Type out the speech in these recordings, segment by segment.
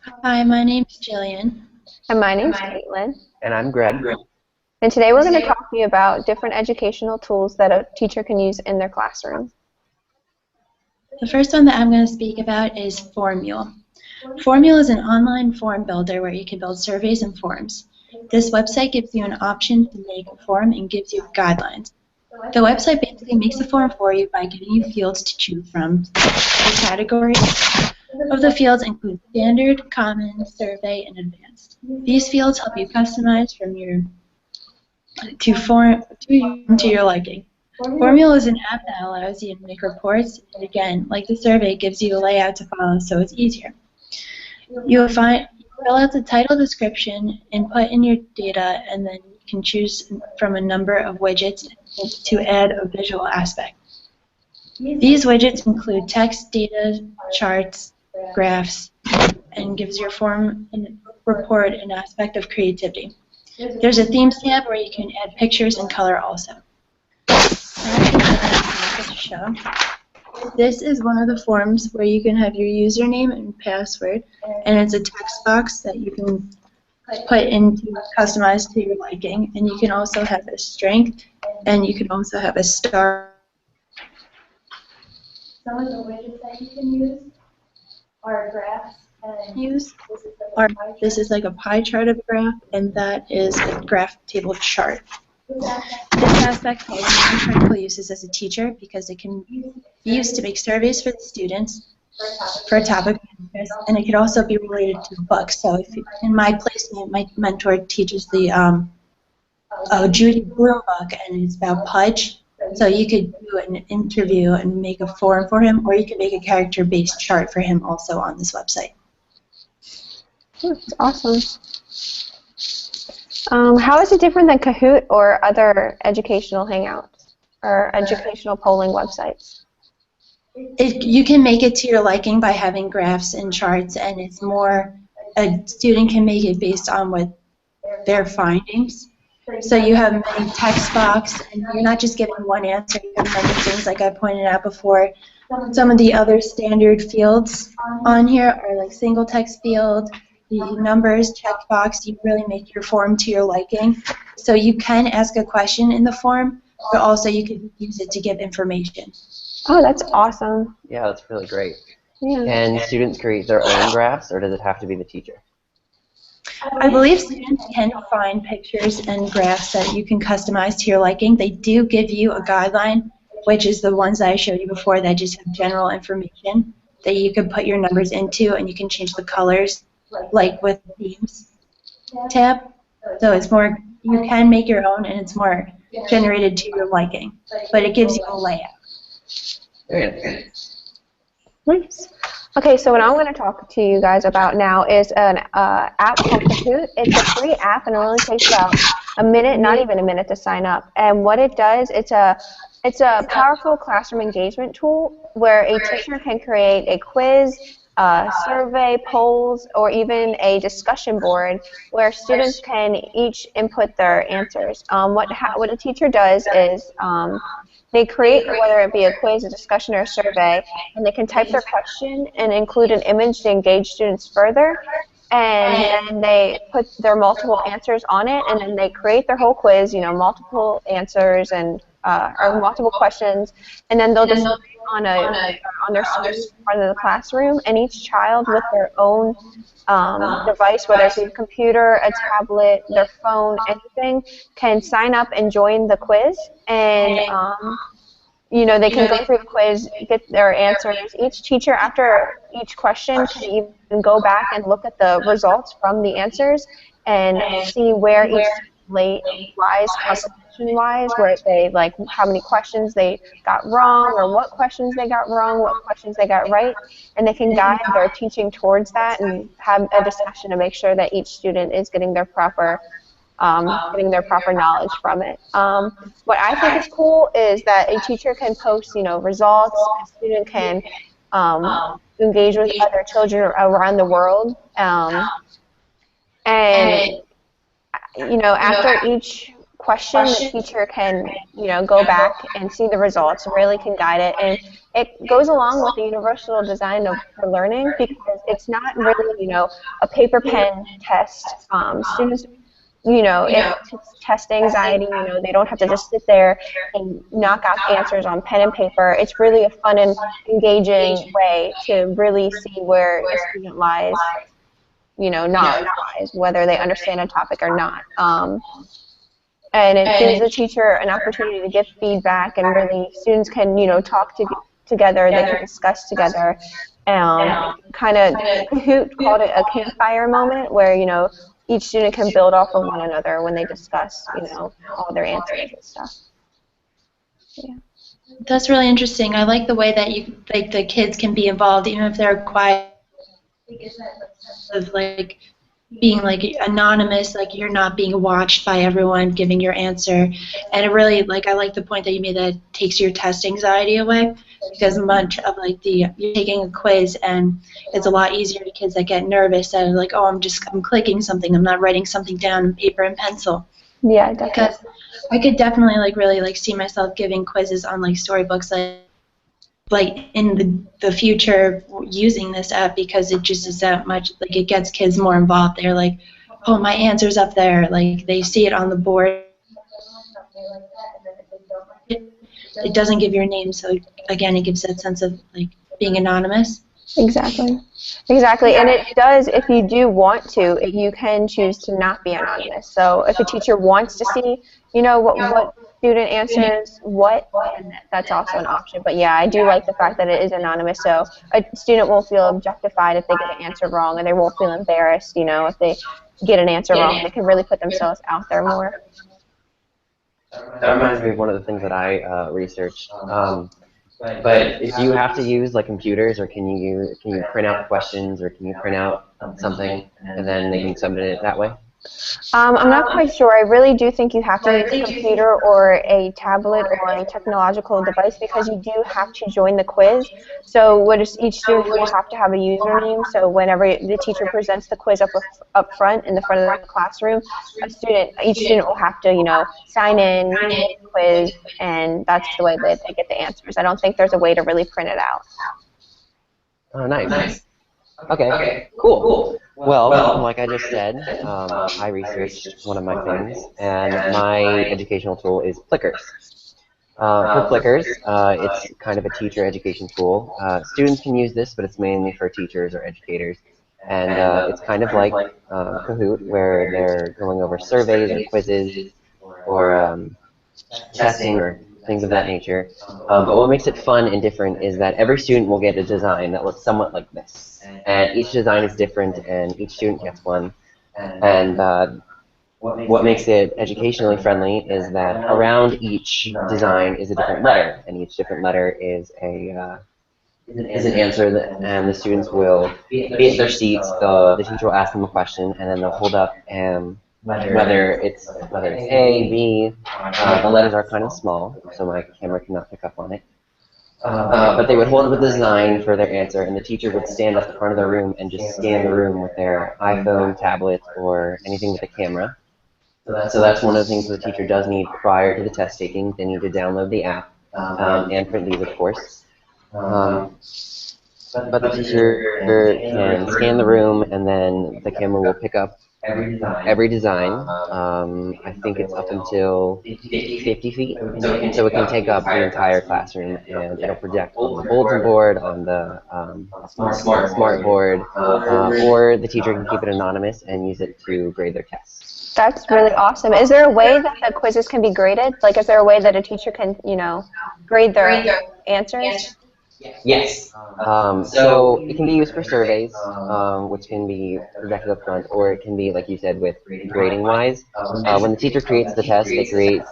Hi, my name's Jillian. And my name's Caitlin. And I'm Greg. And today we're going to talk to you about different educational tools that a teacher can use in their classroom. The first one that I'm going to speak about is Formule. Formule is an online form builder where you can build surveys and forms. This website gives you an option to make a form and gives you guidelines. The website basically makes a form for you by giving you fields to choose from. The categories of the fields include standard, common, survey, and advanced. These fields help you customize from your to your liking. Formula is an app that allows you to make reports, and again, like the survey, gives you a layout to follow so it's easier. You'll fill out the title, description, input in your data, and then you can choose from a number of widgets to add a visual aspect. These widgets include text, data, charts, graphs, and gives your form and report an aspect of creativity. There's a themes tab where you can add pictures and color also. This is one of the forms where you can have your username and password, and it's a text box that you can put into customize to your liking, and you can also have a strength, and you can also have a star. Some of the widgets that you can use are graphs and this is like a pie chart of a graph, and that is a graph table chart. This aspect has many practical uses as a teacher because it can be used to make surveys for the students for a topic of interest, and it could also be related to a book. So if in my placement, my mentor teaches the Judy Blume book, and it's about Pudge. So you could do an interview and make a form for him, or you could make a character-based chart for him also on this website. That's awesome. How is it different than Kahoot or other educational hangouts or educational polling websites? You can make it to your liking by having graphs and charts, and it's more, a student can make it based on what their findings. So you have many text box, and you're not just giving one answer, you have many things like I pointed out before. Some of the other standard fields on here are like single text field, the numbers, checkbox. You really make your form to your liking. So you can ask a question in the form, but also you could use it to give information. Oh, that's awesome. Yeah, that's really great. Yeah. Can students create their own graphs, or does it have to be the teacher? I believe students can find pictures and graphs that you can customize to your liking. They do give you a guideline, which is the ones that I showed you before that just have general information that you can put your numbers into, and you can change the colors, like with the themes tab. So it's more, you can make your own, and it's more generated to your liking, but it gives you a layout. Nice. Okay, so what I'm going to talk to you guys about now is an app called Kahoot. It's a free app, and it only takes about a minute, not even a minute, to sign up. And what it does, it's a powerful classroom engagement tool where a teacher can create a quiz, survey, polls, or even a discussion board where students can each input their answers. What a teacher does is they create, whether it be a quiz, a discussion, or a survey, and they can type their question and include an image to engage students further. And then they put their multiple answers on it, and then they create their whole quiz, multiple answers and or multiple questions, and then they'll just on their space in front of the classroom, and each child with their own device, whether it's a computer, a tablet, their phone, anything, can sign up and join the quiz, and they can go through the quiz, get their answers. Each teacher, after each question, can even go back and look at the results from the answers and see where each lies comprehension-wise, where they, like, how many questions they got wrong, or what questions they got wrong, what questions they got right, and they can guide their teaching towards that and have a discussion to make sure that each student is getting their proper knowledge from it. What I think is cool is that a teacher can post, results. A student can engage with other children around the world, and after each question, the teacher can, go back and see the results, really can guide it. And it goes along with the universal design for learning because it's not really, a paper pen test. Students, if it's test anxiety, they don't have to just sit there and knock out answers on pen and paper. It's really a fun and engaging way to really see where a student lies, knowledge-wise, whether they understand a topic or not. And it gives the teacher an opportunity to give feedback, and really students can, talk together, they can discuss together, kind of Kahoot called it a campfire moment where, each student can build off of one another when they discuss, all their answers and stuff. Yeah. That's really interesting. I like the way that the kids can be involved even if they're quiet. It's that sense of being anonymous, you're not being watched by everyone giving your answer. And it really, I like the point that you made that it takes your test anxiety away, because much of you're taking a quiz and it's a lot easier to kids that get nervous and oh, I'm clicking something, I'm not writing something down in paper and pencil. Yeah, definitely. Because I could definitely really see myself giving quizzes on storybooks in the future using this app, because it just is that much, it gets kids more involved. They're like, oh, my answer's up there. They see it on the board. It doesn't give your name, so again, it gives that sense of being anonymous. Exactly. And it does, if you do want to, you can choose to not be anonymous. So if a teacher wants to see, what student answers and that's also an option. But yeah, I do like the fact that it is anonymous, so a student won't feel objectified if they get an answer wrong, and they won't feel embarrassed, if they get an answer wrong. They can really put themselves out there more. That reminds me of one of the things that I researched. But do you have to use computers, or can you print out questions, or can you print out something and then they can submit it that way? I'm not quite sure. I really do think you have to use a computer or a tablet or a technological device, because you do have to join the quiz. So each student will have to have a username. So whenever the teacher presents the quiz up front in the front of the classroom, each student will have to sign in, take the quiz, and that's the way that they get the answers. I don't think there's a way to really print it out. Oh, nice. Okay, cool. Well, like I just said, I researched one of my things, and my educational tool is Plickers. For Plickers, it's kind of a teacher education tool. Students can use this, but it's mainly for teachers or educators. And it's kind of like Kahoot, where they're going over surveys or quizzes or testing or things of that nature. But what makes it fun and different is that every student will get a design that looks somewhat like this. And each design is different, and each student gets one. And what makes it educationally friendly is that around each design is a different letter, and each different letter is an answer, and the students will be at their seats. The teacher will ask them a question, and then they'll hold up whether it's A, B. The letters are kind of small, so my camera cannot pick up on it. But they would hold up a design for their answer, and the teacher would stand at the front of the room and just scan the room with their iPhone, tablet, or anything with a camera. So that's one of the things the teacher does need prior to the test taking. They need to download the app and print these, of course. But the teacher can scan the room, and then the camera will pick up every design. I think it's up until 50 feet, so it can take up the entire classroom, and it'll project on the bulletin board, on the smart board, or the teacher can keep it anonymous and use it to grade their tests. That's really awesome. Is there a way that the quizzes can be graded? Is there a way that a teacher can, grade their answers? Yes. So it can be used for surveys, which can be projected up front, or it can be, like you said, with grading-wise. When the teacher creates the test, they create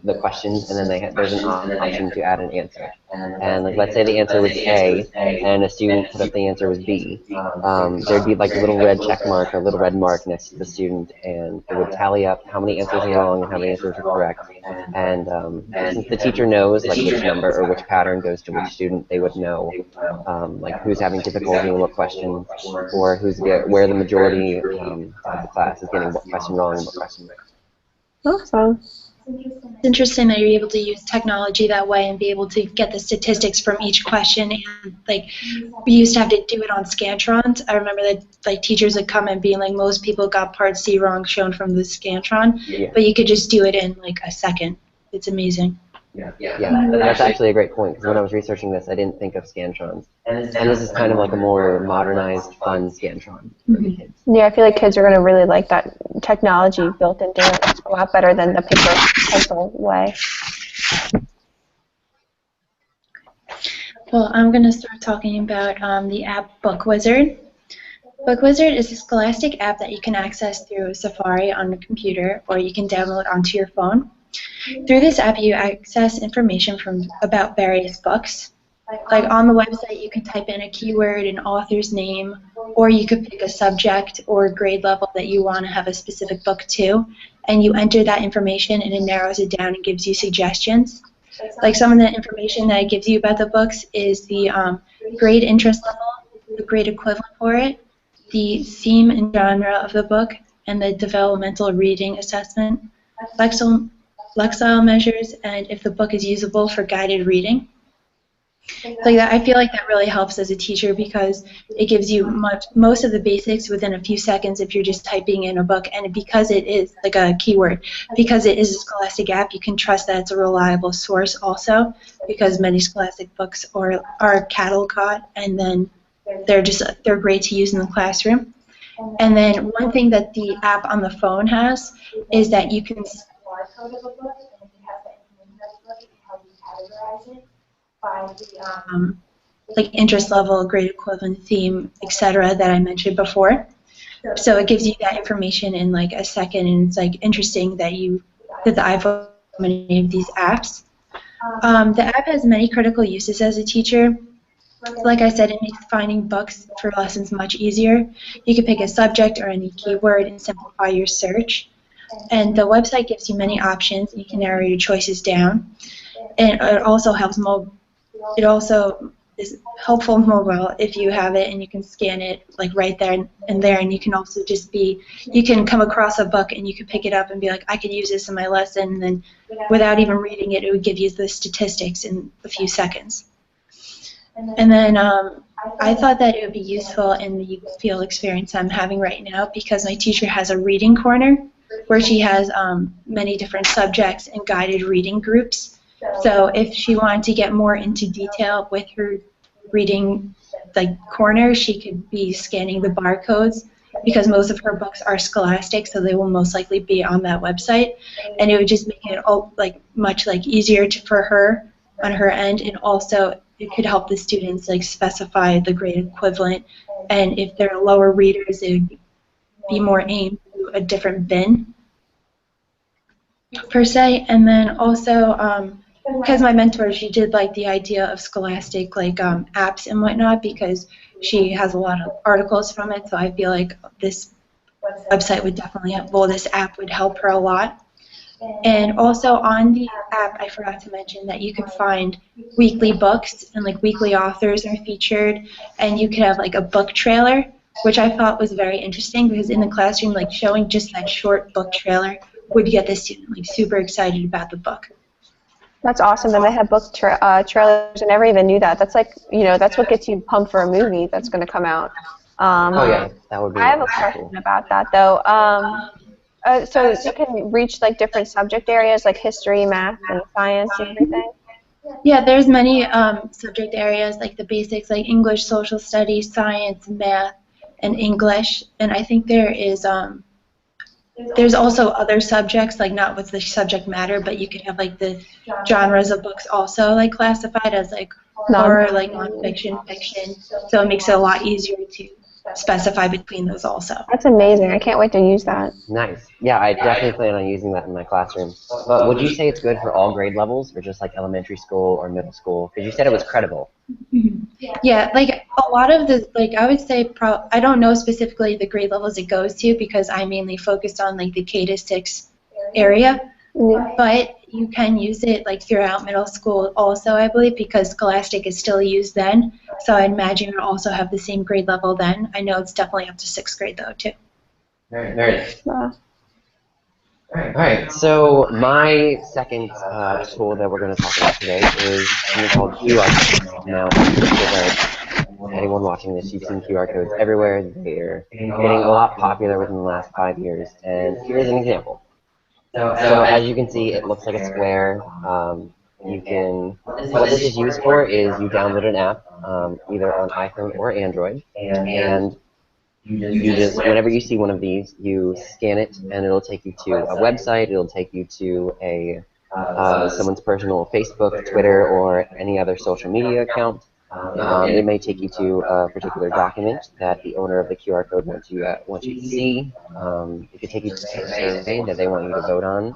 the questions, and then there's an option to add an answer. And let's say the answer was A, and a student put up the answer was B. There'd be a little red check mark or a little red mark next to the student, and it would tally up how many answers are wrong and how many answers are correct. And since the teacher knows which number or which pattern goes to which student, they would know who's having difficulty in what question, or where the majority of the class is getting what question wrong and what question right. Awesome. It's interesting that you're able to use technology that way and be able to get the statistics from each question. And like, we used to have to do it on Scantrons. I remember that like teachers would come and being like, most people got part C wrong shown from the Scantron, Yeah. but you could just do it in like a second. It's amazing. Yeah, that's actually a great point, because when I was researching this, I didn't think of Scantrons. And this is kind of like a more modernized, fun Scantron for the kids. Yeah, I feel like kids are going to really like that technology built into it a lot better than the paper pencil way. Well, I'm going to start talking about the app Book Wizard. Book Wizard is a Scholastic app that you can access through Safari on the computer, or you can download onto your phone. Through this app, you access information about various books. Like on the website, you can type in a keyword, an author's name, or you could pick a subject or grade level that you want to have a specific book to, and you enter that information and it narrows it down and gives you suggestions. Like some of the information that it gives you about the books is the grade interest level, the grade equivalent for it, the theme and genre of the book, and the developmental reading assessment, lexile measures, and if the book is usable for guided reading. Like that, I feel like that really helps as a teacher because it gives you most of the basics within a few seconds if you're just typing in a book, and because it is like a keyword, because it is a Scholastic app, you can trust that it's a reliable source also, because many Scholastic books are cataloged, and then they're great to use in the classroom. And then one thing that the app on the phone has is that you can barcode of a book, and if you have that information of the book, it can help you categorize it by the like interest level, grade equivalent, theme, etc. that I mentioned before. So it gives you that information in like a second, and it's like interesting that the iPhone has many of these apps. The app has many critical uses as a teacher. Like I said, it makes finding books for lessons much easier. You can pick a subject or any keyword and simplify your search. And the website gives you many options. You can narrow your choices down. And it also helps It also is helpful mobile if you have it and you can scan it like right there and there, and you can also you can come across a book and you can pick it up and be like, I could use this in my lesson, and then without even reading it, it would give you the statistics in a few seconds. And then I thought that it would be useful in the field experience I'm having right now because my teacher has a reading corner where she has many different subjects and guided reading groups. So if she wanted to get more into detail with her reading corner, she could be scanning the barcodes because most of her books are Scholastic, so they will most likely be on that website, and it would just make it much easier for her on her end, and also it could help the students specify the grade equivalent, and if they're lower readers, it would be more aimed to a different bin per se. And then also because my mentor, she did like the idea of Scholastic apps and whatnot because she has a lot of articles from it, so I feel like this website would definitely this app would help her a lot. And also on the app, I forgot to mention that you can find weekly books and weekly authors are featured, and you could have a book trailer, which I thought was very interesting because in the classroom, showing just that short book trailer would get the student super excited about the book. That's awesome that they have book trailers. I never even knew that. That's that's what gets you pumped for a movie that's going to come out. Oh yeah, that would be. I have a question about that though. So you can reach different subject areas like history, math, and science and everything? Yeah, there's many subject areas the basics English, social studies, science, math, and English. And I think there's also other subjects not with the subject matter, but you could have the genres of books also classified as horror, nonfiction, fiction. So it makes it a lot easier to specify between those also. That's amazing. I can't wait to use that. Nice. Yeah, I definitely plan on using that in my classroom. But would you say it's good for all grade levels or just elementary school or middle school? Because you said it was credible. Mm-hmm. Yeah, a lot of the, I would say, I don't know specifically the grade levels it goes to because I mainly focused on the K to 6 area. Yeah. But you can use it throughout middle school also, I believe, because Scholastic is still used then. So I imagine it will also have the same grade level then. I know it's definitely up to 6th grade though too. Very nice. All right, so my second tool that we're going to talk about today is something called QR codes. Now, I'm sure that anyone watching this, you've seen QR codes everywhere. They're getting a lot popular within the last 5 years, and here's an example. So as you can see, it looks like a square. What this is used for is you download an app, either on iPhone or Android, and you just, whenever you see one of these, you scan it, and it'll take you to a website, it'll take you to someone's personal Facebook, Twitter, or any other social media account. It may take you to a particular document that the owner of the QR code wants you to see. It could take you to a survey that they want you to vote on.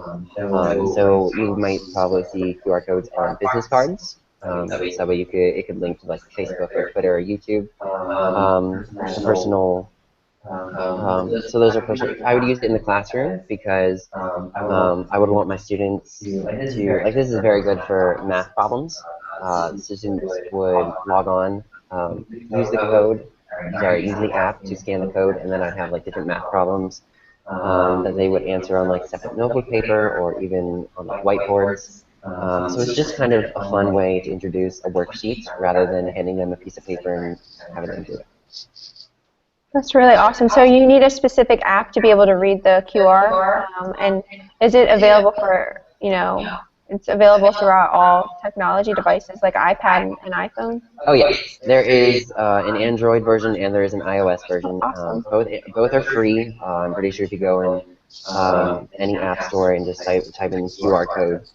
So you might probably see QR codes on business cards. So that way it could link to like Facebook or Twitter or YouTube. So those are personal. I would use it in the classroom because I would want my students to, like, this is very good for math problems. Students would log on, use the app to scan the code, and then I'd have like different math problems that they would answer on like separate notebook paper or even on like whiteboards. So it's just kind of a fun way to introduce a worksheet rather than handing them a piece of paper and having them do it. That's really awesome. So you need a specific app to be able to read the QR, and is it available for, it's available throughout all technology devices like iPad and iPhone? Oh yes, there is an Android version and there is an iOS version. Awesome. Both are free. I'm pretty sure if you go in any app store and just type in QR code,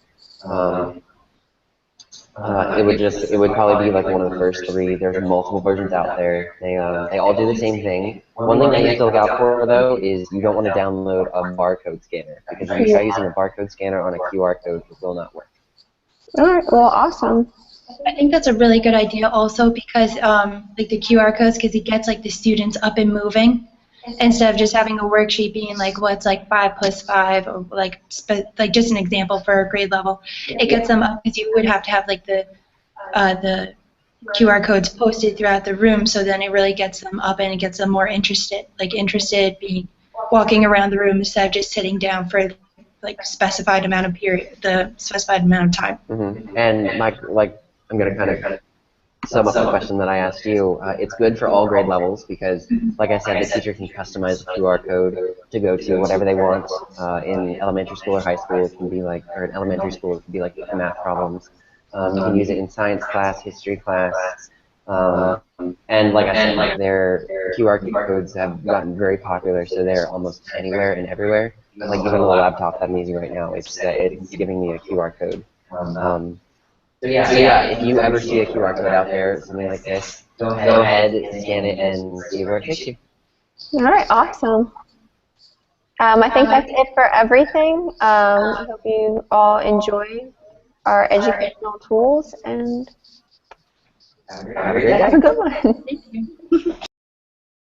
it would probably be like one of the first three. There's multiple versions out there. They all do the same thing. One thing that you have to look out for though is you don't want to download a barcode scanner, because if you try using a barcode scanner on a QR code, it will not work. All right. Well, awesome. I think that's a really good idea also because like the QR codes, because it gets like the students up and moving instead of just having a worksheet being like what's like 5 + 5 or like just an example for a grade level. It gets them up because you would have to have like the QR codes posted throughout the room, so then it really gets them up and it gets them more interested being walking around the room instead of just sitting down for like specified amount of time. Mm-hmm. And I'm going to kind of sum up the question that I asked you. It's good for all grade levels because, like I said, the teacher can customize the QR code to go to whatever they want. In elementary school or high school, it can be like, or in elementary school, it can be like math problems. You can use it in science class, history class, and like I said, their QR codes have gotten very popular, so they're almost anywhere and everywhere. Like even on the laptop that I'm using right now, it's giving me a QR code. So yeah, if you ever see a QR code out there, something like this, go ahead, scan it, and see where it takes you. All right, awesome. I think that's it for everything. I hope you all enjoy our educational tools, and Have a great day. have a good one. Thank you.